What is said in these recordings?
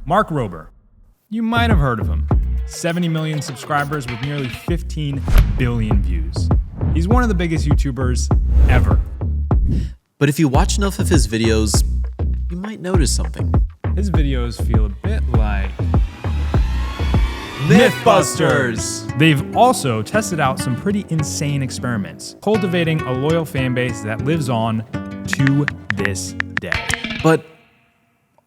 Mark Rober. You might have heard of him. 70 million subscribers with nearly 15 billion views. He's one of the biggest YouTubers ever. But if you watch enough of his videos, you might notice something. His videos feel a bit like MythBusters! They've also tested out some pretty insane experiments, cultivating a loyal fan base that lives on to this day. But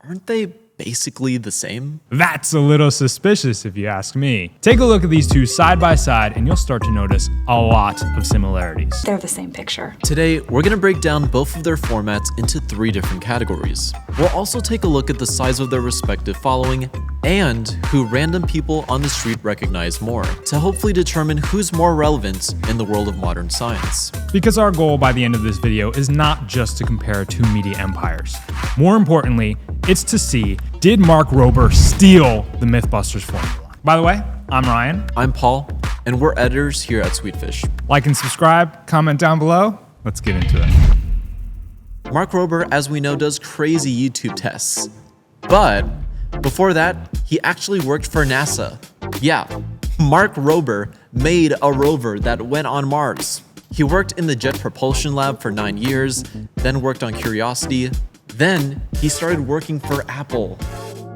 aren't they basically the same? That's a little suspicious if you ask me. Take a look at these two side by side and you'll start to notice a lot of similarities. They're the same picture. Today, we're gonna break down both of their formats into 3 different categories. We'll also take a look at the size of their respective following and who random people on the street recognize more, to hopefully determine who's more relevant in the world of modern science. Because our goal by the end of this video is not just to compare 2 media empires. More importantly, it's to see, did Mark Rober steal the MythBusters formula? By the way, I'm Ryan. I'm Paul, and we're editors here at Sweetfish. Like and subscribe, comment down below. Let's get into it. Mark Rober, as we know, does crazy YouTube tests. But before that, he actually worked for NASA. Yeah, Mark Rober made a rover that went on Mars. He worked in the Jet Propulsion Lab for 9 years, then worked on Curiosity. Then he started working for Apple.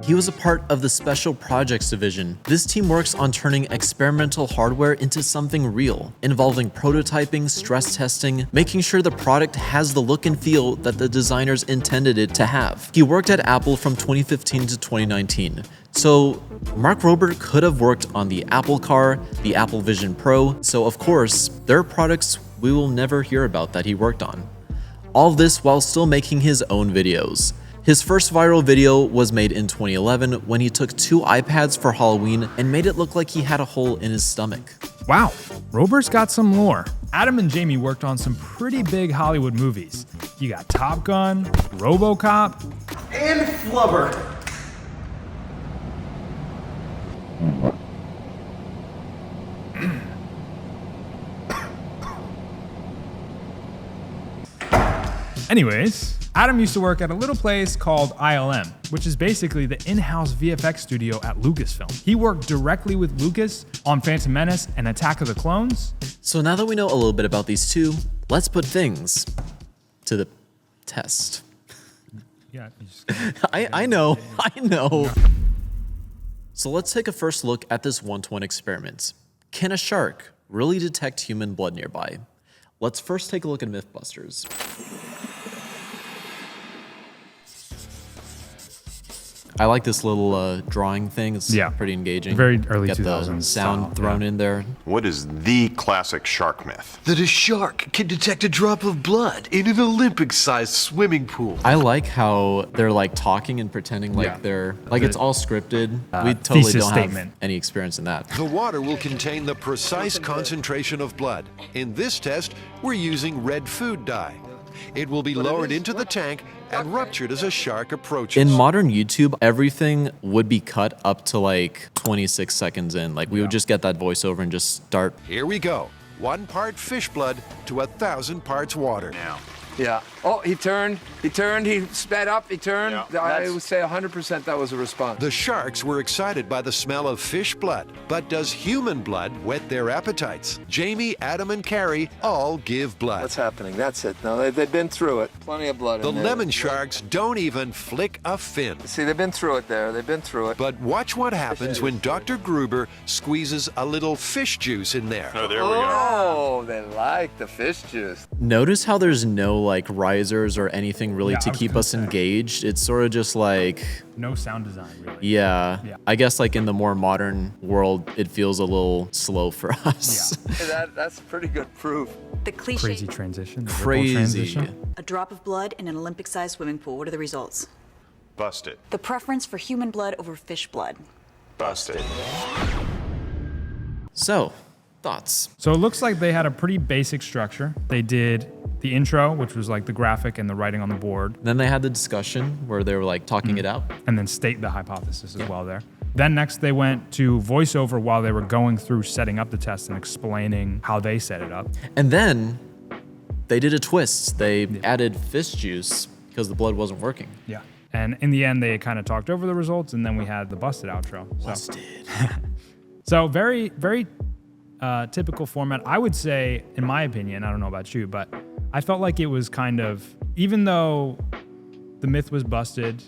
He was a part of the Special Projects division. This team works on turning experimental hardware into something real, involving prototyping, stress testing, making sure the product has the look and feel that the designers intended it to have. He worked at Apple from 2015 to 2019. So Mark Rober could have worked on the Apple Car, the Apple Vision Pro, so of course, there are products we will never hear about that he worked on. All this while still making his own videos. His first viral video was made in 2011 when he took 2 iPads for Halloween and made it look like he had a hole in his stomach. Wow, Rober's got some lore. Adam and Jamie worked on some pretty big Hollywood movies. You got Top Gun, RoboCop, and Flubber. Anyways, Adam used to work at a little place called ILM, which is basically the in-house VFX studio at Lucasfilm. He worked directly with Lucas on Phantom Menace and Attack of the Clones. So now that we know a little bit about these two, let's put things to the test. Yeah, you just I know. So let's take a first look at this 1-to-1 experiment. Can a shark really detect human blood nearby? Let's first take a look at MythBusters. I like this little drawing thing. It's pretty engaging. Very early Get 2000s the sound style, thrown in there. What is the classic shark myth? That a shark can detect a drop of blood in an Olympic-sized swimming pool. I like how they're like talking and pretending like they're like it's all scripted. We totally thesis don't statement. have any experience in that. The water will contain the precise concentration of blood. In this test, we're using red food dye. It will be lowered into the tank and ruptured as a shark approaches. In modern YouTube, everything would be cut up to like 26 seconds in. Like we would just get that voiceover and just start. Here we go. 1 part fish blood to 1,000 parts water. Now, Yeah. Oh, he turned, he sped up, he turned. Yeah. I would say 100% that was a response. The sharks were excited by the smell of fish blood. But does human blood whet their appetites? Jamie, Adam, and Carrie all give blood. What's happening? That's it. No, they've been through it. Plenty of blood The in there. lemon sharks don't even flick a fin. See, they've been through it there. They've been through it. But watch what happens when Dr. Gruber squeezes a little fish juice in there. oh, there we go. Oh, they like the fish juice. Notice how there's no like risers or anything really Yeah, to I was keep gonna us say. engaged. It's sort of just like, no sound design, really. yeah. Yeah. I guess like in the more modern world, it feels a little slow for us. That's pretty good proof. The cliche, Crazy transition. the ripple Crazy. transition. a drop of blood in an Olympic-sized swimming pool. What are the results? Busted. The preference for human blood over fish blood. Busted. So, thoughts? So it looks like they had a pretty basic structure. They did the intro, which was like the graphic and the writing on the board, Then they had the discussion where they were like talking it out. and then state the hypothesis as well there. Then next they went to voiceover while they were going through setting up the test and explaining how they set it up. And then they did a twist. They added fish juice because the blood wasn't working. Yeah. And in the end, they kind of talked over the results, and then we had the busted outro. So. Busted. So very, very typical format. I would say, in my opinion, I don't know about you, but I felt like it was kind of, even though the myth was busted,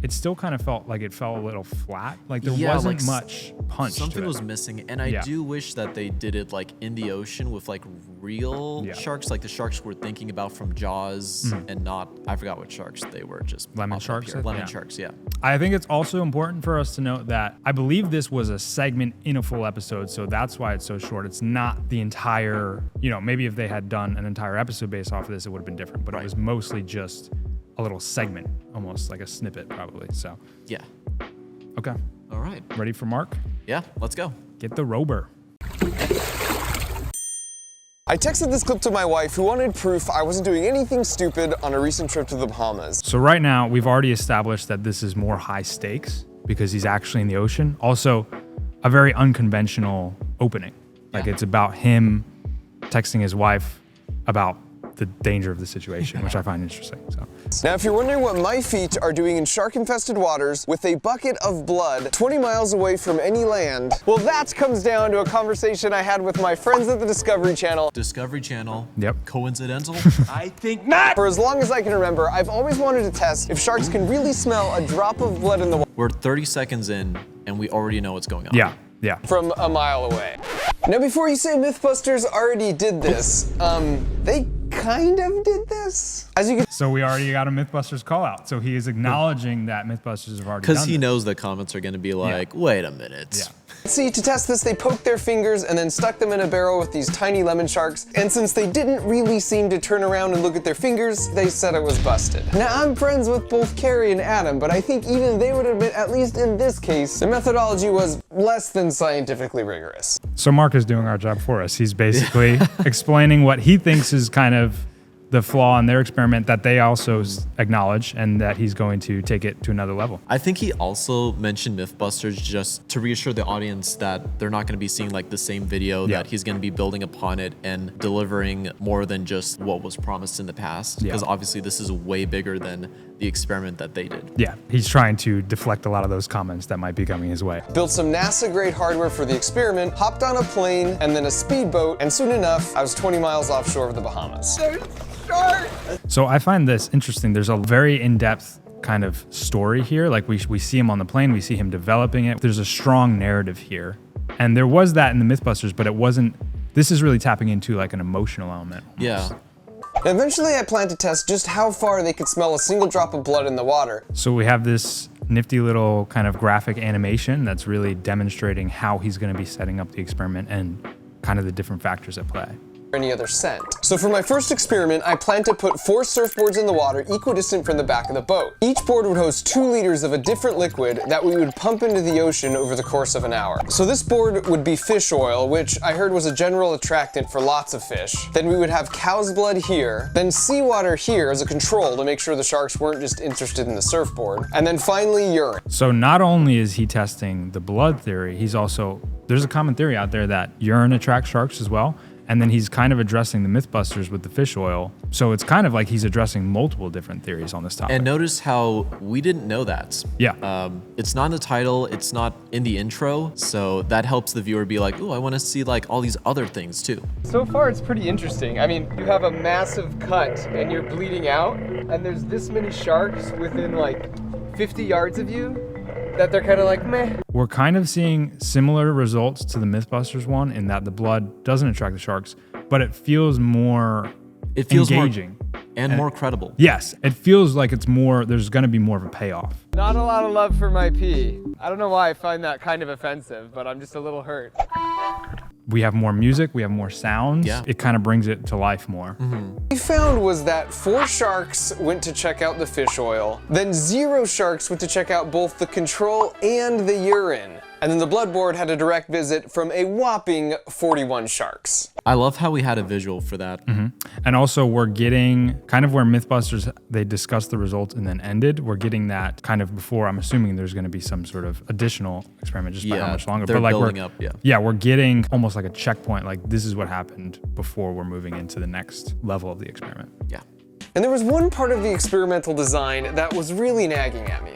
it still kind of felt like it fell a little flat. Like there wasn't much punch to Something it. was missing, and I do wish that they did it like in the ocean with like real sharks, like the sharks we're thinking about from Jaws, and not, I forgot what sharks they were, just Lemon up sharks, here. I think? Lemon Yeah. sharks, yeah. I think it's also important for us to note that I believe this was a segment in a full episode, so that's why it's so short. It's not the entire, maybe if they had done an entire episode based off of this, it would have been different, but it was mostly just a little segment, almost like a snippet probably, so. Yeah. Okay. All right. Ready for Mark? Yeah, let's go. Get the Rober. I texted this clip to my wife who wanted proof I wasn't doing anything stupid on a recent trip to the Bahamas. So right now, we've already established that this is more high stakes because he's actually in the ocean. Also, a very unconventional opening. Like it's about him texting his wife about the danger of the situation, which I find interesting. So. Now, if you're wondering what my feet are doing in shark-infested waters with a bucket of blood 20 miles away from any land, well, that comes down to a conversation I had with my friends at the Discovery Channel. Discovery Channel. Yep. Coincidental? I think not. For as long as I can remember, I've always wanted to test if sharks can really smell a drop of blood in the water. We're 30 seconds in, and we already know what's going on. Yeah. From a mile away. Now, before you say MythBusters already did this, they kind of did this. As you can So we already got a MythBusters call out. So he is acknowledging that MythBusters have already done Because he this. knows the comments are going to be like, wait a minute. Yeah. see, to test this, they poked their fingers and then stuck them in a barrel with these tiny lemon sharks. And since they didn't really seem to turn around and look at their fingers, they said it was busted. Now, I'm friends with both Carrie and Adam, but I think even they would admit, at least in this case, the methodology was less than scientifically rigorous. So Mark is doing our job for us. He's basically explaining what he thinks is kind of the flaw in their experiment that they also acknowledge, and that he's going to take it to another level. I think he also mentioned MythBusters just to reassure the audience that they're not going to be seeing like the same video, that he's going to be building upon it and delivering more than just what was promised in the past. Because obviously this is way bigger than the experiment that they did. Yeah, he's trying to deflect a lot of those comments that might be coming his way. Built some NASA-grade hardware for the experiment, hopped on a plane, and then a speedboat, and soon enough, I was 20 miles offshore of the Bahamas. So I find this interesting. There's a very in-depth kind of story here. Like we see him on the plane, we see him developing it. There's a strong narrative here. And there was that in the MythBusters, but it wasn't, this is really tapping into like an emotional element. Yeah. Eventually, I plan to test just how far they could smell a single drop of blood in the water. So we have this nifty little kind of graphic animation that's really demonstrating how he's going to be setting up the experiment and kind of the different factors at play. Any other scent. So for my first experiment, I plan to put 4 surfboards in the water equidistant from the back of the boat. Each board would host 2 liters of a different liquid that we would pump into the ocean over the course of an hour. So this board would be fish oil, which I heard was a general attractant for lots of fish. Then we would have cow's blood here, then seawater here as a control to make sure the sharks weren't just interested in the surfboard, and then finally urine. So not only is he testing the blood theory, he's also, there's a common theory out there that urine attracts sharks as well. And then he's kind of addressing the MythBusters with the fish oil. So it's kind of like he's addressing multiple different theories on this topic. And notice how we didn't know that. Yeah. It's not in the title, it's not in the intro, so that helps the viewer be like, ooh, I want to see like all these other things too. So far, it's pretty interesting. I mean, you have a massive cut and you're bleeding out, and there's this many sharks within like 50 yards of you that they're kind of like, meh. We're kind of seeing similar results to the MythBusters one in that the blood doesn't attract the sharks, but it feels more engaging. More credible. Yes, it feels like it's more, there's gonna be more of a payoff. Not a lot of love for my pee. I don't know why I find that kind of offensive, but I'm just a little hurt. We have more music, we have more sounds. Yeah. It kind of brings it to life more. What we found was that 4 sharks went to check out the fish oil, then 0 sharks went to check out both the control and the urine. And then the blood board had a direct visit from a whopping 41 sharks. I love how we had a visual for that. And also we're getting kind of where MythBusters, they discussed the results and then ended. We're getting that kind of before. I'm assuming there's going to be some sort of additional experiment just by how much longer. They're but like building up, we're getting almost like a checkpoint. Like this is what happened before we're moving into the next level of the experiment. Yeah. And there was one part of the experimental design that was really nagging at me.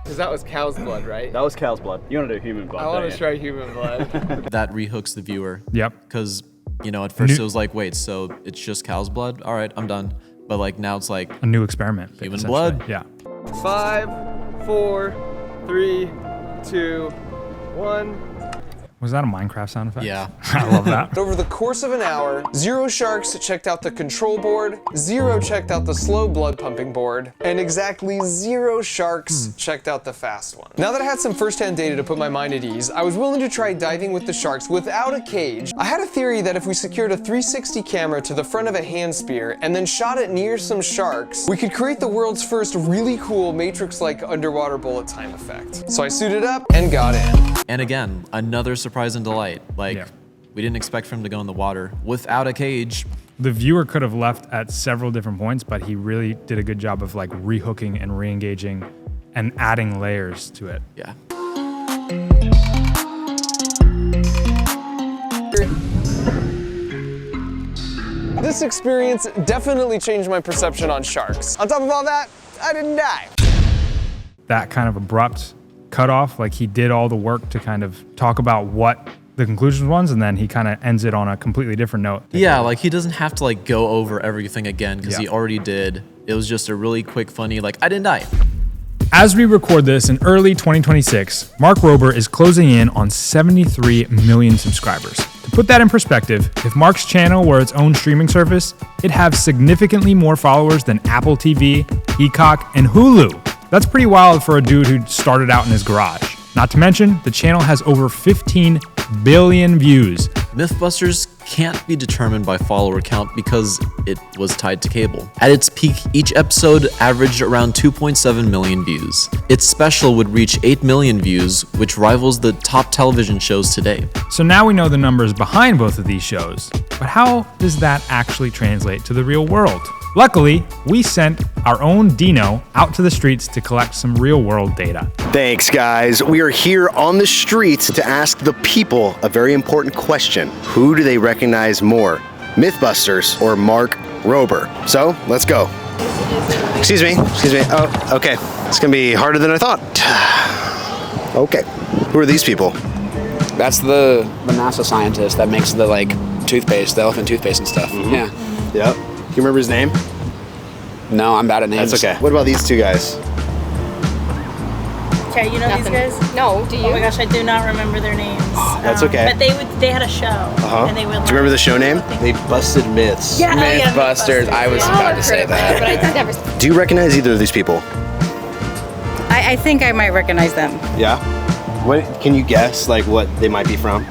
Because that was cow's blood, right? That was cow's blood. You want to do human blood? I want to try human blood. That rehooks the viewer. Yep. Because, you know, at first it was like, wait, so it's just cow's blood? All right, I'm done. But like now it's like A new experiment. human blood. Yeah. 5, 4, 3, 2, 1. Was that a Minecraft sound effect? Yeah. I love that. Over the course of an hour, 0 sharks checked out the control board, 0 checked out the slow blood pumping board, and exactly 0 sharks checked out the fast one. Now that I had some first-hand data to put my mind at ease, I was willing to try diving with the sharks without a cage. I had a theory that if we secured a 360 camera to the front of a hand spear and then shot it near some sharks, we could create the world's first really cool Matrix-like underwater bullet time effect. So I suited up and got in. And again, another surprise and delight. Like, we didn't expect for him to go in the water without a cage. The viewer could have left at several different points, but he really did a good job of like rehooking and re-engaging and adding layers to it. Yeah. This experience definitely changed my perception on sharks. On top of all that, I didn't die. That kind of abrupt cutoff, like he did all the work to kind of talk about what the conclusion was, and then he kind of ends it on a completely different note. Yeah, like he doesn't have to like go over everything again because he already did. It was just a really quick, funny, like, I didn't die. As we record this in early 2026, Mark Rober is closing in on 73 million subscribers. To put that in perspective, if Mark's channel were its own streaming service, it'd have significantly more followers than Apple TV, Peacock, and Hulu. That's pretty wild for a dude who started out in his garage. Not to mention, the channel has over 15 billion views. MythBusters can't be determined by follower count because it was tied to cable. At its peak, each episode averaged around 2.7 million views. Its special would reach 8 million views, which rivals the top television shows today. So now we know the numbers behind both of these shows, but how does that actually translate to the real world? Luckily, we sent our own Dino out to the streets to collect some real-world data. Thanks, guys. We are here on the streets to ask the people a very important question. Who do they recognize more, MythBusters or Mark Rober? So, let's go. Excuse me. Oh, okay. It's gonna be harder than I thought. Okay. Who are these people? That's the NASA scientist that makes the like toothpaste, the elephant toothpaste and stuff. Yeah. Yep. Do you remember his name? No, I'm bad at names. That's okay. What about these two guys? Okay, you know these guys? No, do you? Oh my gosh, I do not remember their names. That's okay. But they had a show. And they would. Do you remember the show name? They busted myths. Yeah, MythBusters. I was about to say that. But I never. Do you recognize either of these people? I think I might recognize them. Yeah. What can you guess, like what they might be from?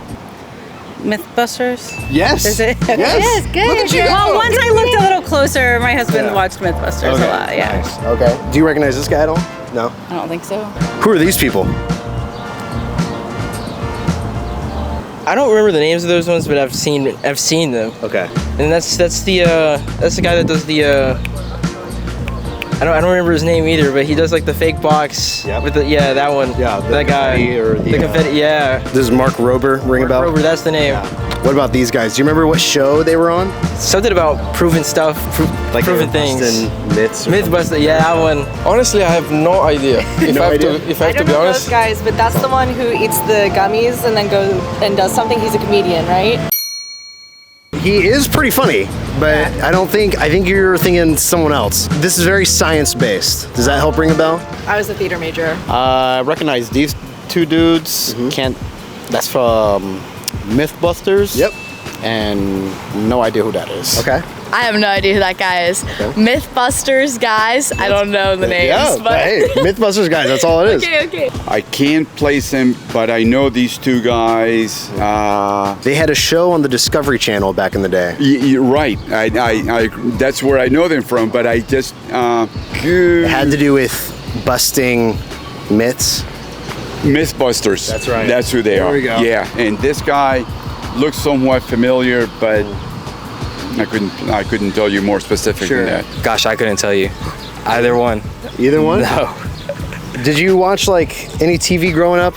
MythBusters? Yes. Is it? Yes. Yes, good. Look at you. Well, once I looked a little closer, my husband watched MythBusters a lot. Yeah. Nice. Okay. Do you recognize this guy at all? No. I don't think so. Who are these people? I don't remember the names of those ones, but I've seen them. Okay. And that's the guy that does the I don't remember his name either, but he does like the fake box with the that one. Yeah, that guy. Or the confetti, yeah. Does Mark Rober ring a bell? Rober, that's the name. Yeah. What about these guys? Do you remember what show they were on? Something about proving stuff, like proving things. Myths. MythBusters, yeah, that one. Honestly, I have no idea. If I have to be honest. Those guys, but that's the one who eats the gummies and then goes and does something. He's a comedian, right? He is pretty funny, but I think you're thinking someone else. This is very science-based. Does that help ring a bell? I was a theater major. I recognize these two dudes. That's from MythBusters. Yep. And no idea who that is. Okay. I have no idea who that guy is. Okay. MythBusters guys, I don't know the names. Yeah, but hey, MythBusters guys, that's all it is. Okay. I can't place them, but I know these two guys. They had a show on the Discovery Channel back in the day. You're right. I that's where I know them from, but I just... It had to do with busting myths. MythBusters. That's right. That's who they are. There we go. Yeah, and this guy looks somewhat familiar, but I couldn't tell you more specific than that. Gosh, I couldn't tell you. Either one. Either one? No. Did you watch like any TV growing up?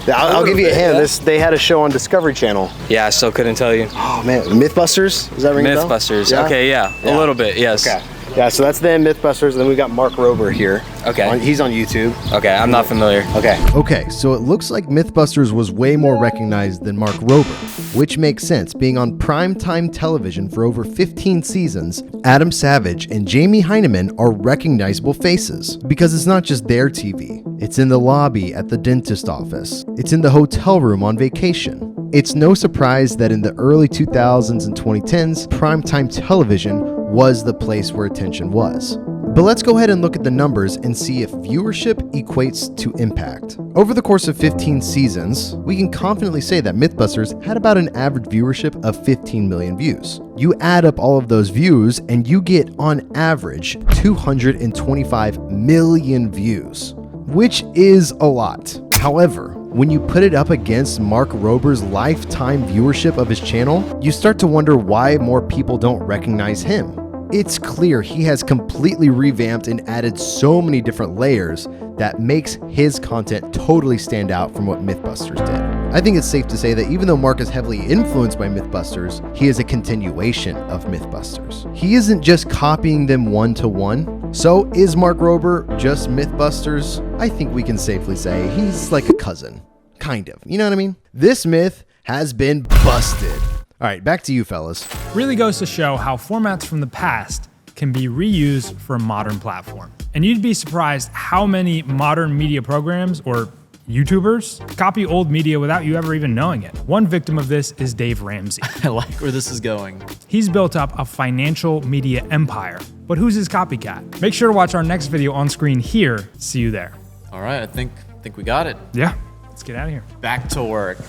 I'll give you a hand. They had a show on Discovery Channel. Yeah, I still couldn't tell you. Oh man, MythBusters? Is that ringing a bell? MythBusters. Yeah? Okay, yeah. A little bit, yes. Okay. Yeah, so that's the MythBusters, and then we got Mark Rober here. Okay. He's on YouTube. Okay, I'm not familiar. Okay. Okay, so it looks like MythBusters was way more recognized than Mark Rober, which makes sense. Being on primetime television for over 15 seasons, Adam Savage and Jamie Heineman are recognizable faces. Because it's not just their TV. It's in the lobby at the dentist office. It's in the hotel room on vacation. It's no surprise that in the early 2000s and 2010s, primetime television was the place where attention was. But let's go ahead and look at the numbers and see if viewership equates to impact. Over the course of 15 seasons, we can confidently say that MythBusters had about an average viewership of 15 million views. You add up all of those views and you get on average 225 million views, which is a lot. However, when you put it up against Mark Rober's lifetime viewership of his channel, you start to wonder why more people don't recognize him. It's clear he has completely revamped and added so many different layers that makes his content totally stand out from what MythBusters did. I think it's safe to say that even though Mark is heavily influenced by MythBusters, he is a continuation of MythBusters. He isn't just copying them one-to-one. So is Mark Rober just MythBusters? I think we can safely say he's like a cousin. Kind of. You know what I mean? This myth has been busted. All right, back to you fellas. Really goes to show how formats from the past can be reused for a modern platform. And you'd be surprised how many modern media programs or YouTubers copy old media without you ever even knowing it. One victim of this is Dave Ramsey. I like where this is going. He's built up a financial media empire, but who's his copycat? Make sure to watch our next video on screen here. See you there. All right, I think we got it. Yeah, let's get out of here. Back to work.